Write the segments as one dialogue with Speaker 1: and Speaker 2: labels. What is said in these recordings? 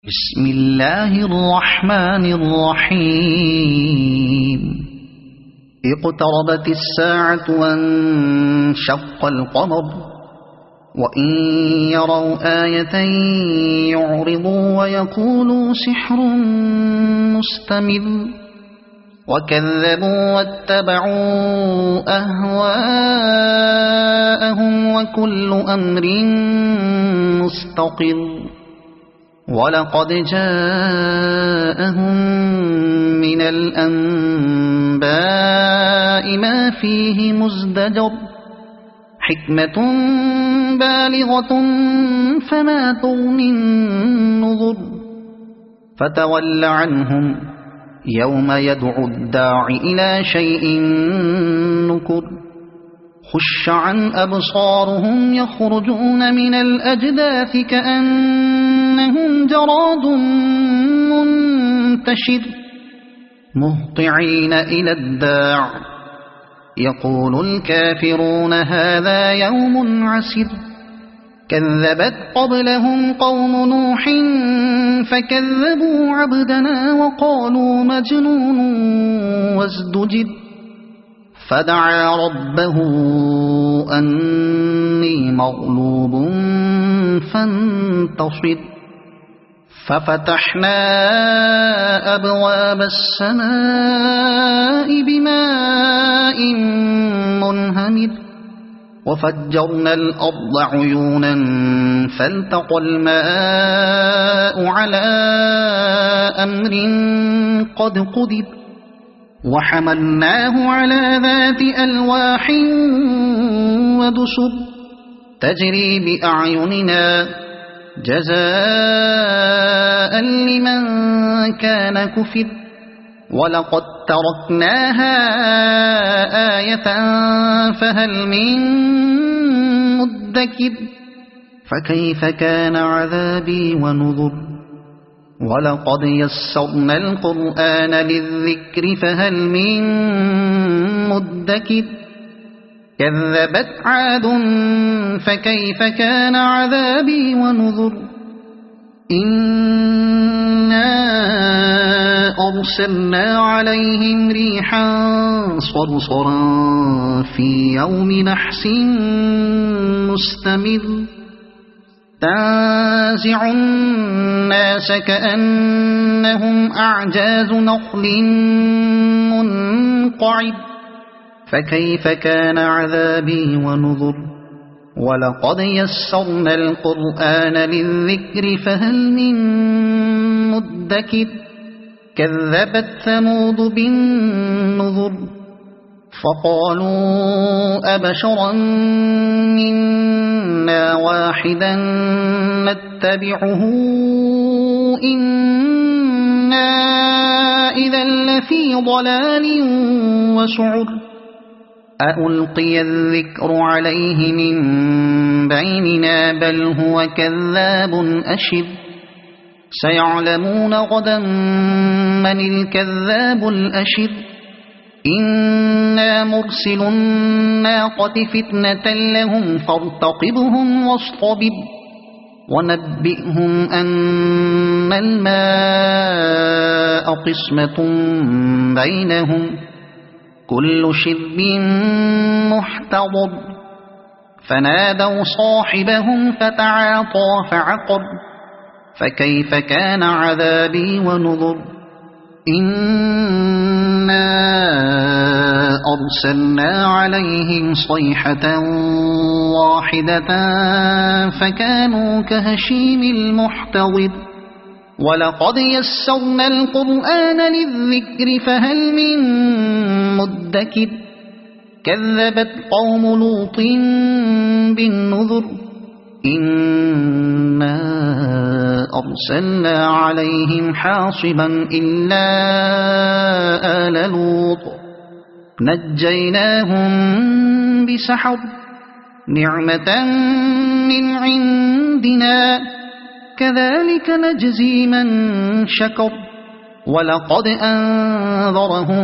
Speaker 1: بسم الله الرحمن الرحيم اقتربت الساعة وانشق القمر وإن يروا آية يعرضوا ويقولوا سحر مستمر وكذبوا واتبعوا أهواءهم وكل أمر مستقر ولقد جاءهم من الأنباء ما فيه مزدجر حكمة بالغة فما تغني النذر فتول عنهم يوم يدعو الداع إلى شيء نكر خش عن أبصارهم يخرجون من الأجداث كأنهم جراد منتشر مهطعين إلى الداع يقول الكافرون هذا يوم عسر كذبت قبلهم قوم نوح فكذبوا عبدنا وقالوا مجنون وازدجر فدعا ربه أني مغلوب فانتصر ففتحنا أبواب السماء بماء منهمر وفجرنا الأرض عيونا فالتقى الماء على أمر قد قدر وحملناه على ذات ألواح ودسر تجري بأعيننا جزاء لمن كان كفر ولقد تركناها آية فهل من مدكر فكيف كان عذابي ونذر ولقد يسرنا القرآن للذكر فهل من مدكر كذبت عاد فكيف كان عذابي ونذر إنا أرسلنا عليهم ريحا صرصرا في يوم نحس مستمر تنزع الناس كأنهم أعجاز نخل منقعد فكيف كان عذابي ونذر ولقد يسرنا القرآن للذكر فهل من مدكر كذبت ثمود بالنذر فقالوا أبشرا منا واحدا نتبعه إنا إذا لفي ضلال وسعر أألقي الذكر عليه من بيننا بل هو كذاب أشر سيعلمون غدا من الكذاب الأشر إنا مرسل الناقة فتنة لهم فارتقبهم واصطبر ونبئهم أن الماء قسمة بينهم كل شرب محتضر فنادوا صاحبهم فتعاطى فعقر فكيف كان عذابي ونذر إنا أرسلنا عليهم صيحة واحدة فكانوا كهشيم المحتضر ولقد يسرنا القرآن للذكر فهل من مدكر كذبت قوم لوط بالنذر إنا أرسلنا عليهم حاصبا إلا آل لوط نجيناهم بسحر نعمة من عندنا كذلك نجزي من شكر ولقد أنذرهم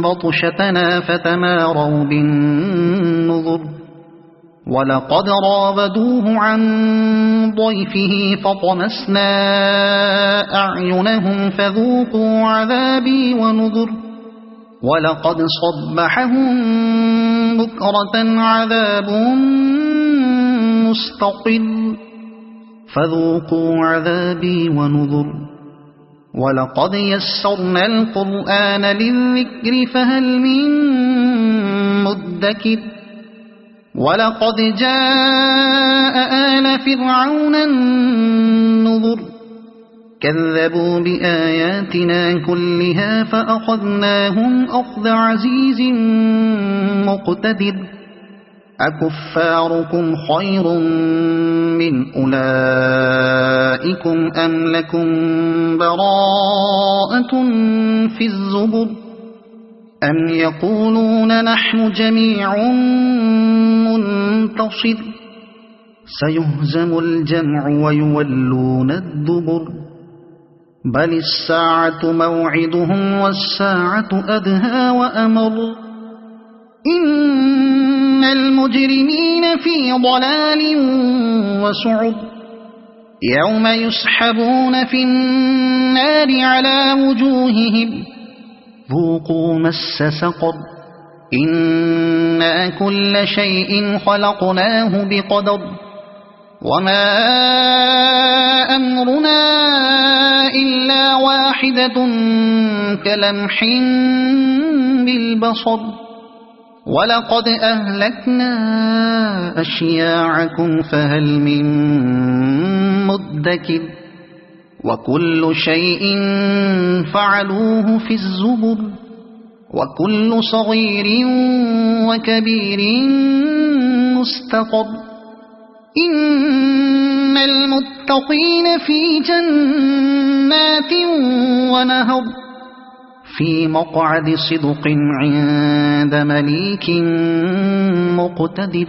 Speaker 1: بطشتنا فتماروا بالنذر ولقد راودوه عن ضيفه فطمسنا أعينهم فذوقوا عذابي ونذر ولقد صبحهم بكرة عذاب مستقل فذوقوا عذابي ونذر ولقد يسرنا القرآن للذكر فهل من مدكر ولقد جاء آل فرعون النذر كذبوا بآياتنا كلها فأخذناهم أخذ عزيز مقتدر أكفاركم خير من أولئكم أم لكم براءة في الزبر أم يقولون نحن جميع منتصر سيهزم الجمع ويولون الدبر بل الساعة موعدهم والساعة أدهى وأمر إن المجرمين في ضلال وسعر يوم يسحبون في النار على وجوههم ذوقوا مس سقر إنا كل شيء خلقناه بقدر وما أمرنا إلا واحدة كلمح بالبصر ولقد أهلكنا أشياعكم فهل من مدكر وكل شيء فعلوه في الزبر وكل صغير وكبير مستقر إن المتقين في جنات ونهر في مقعد صدق عند مليك مقتدر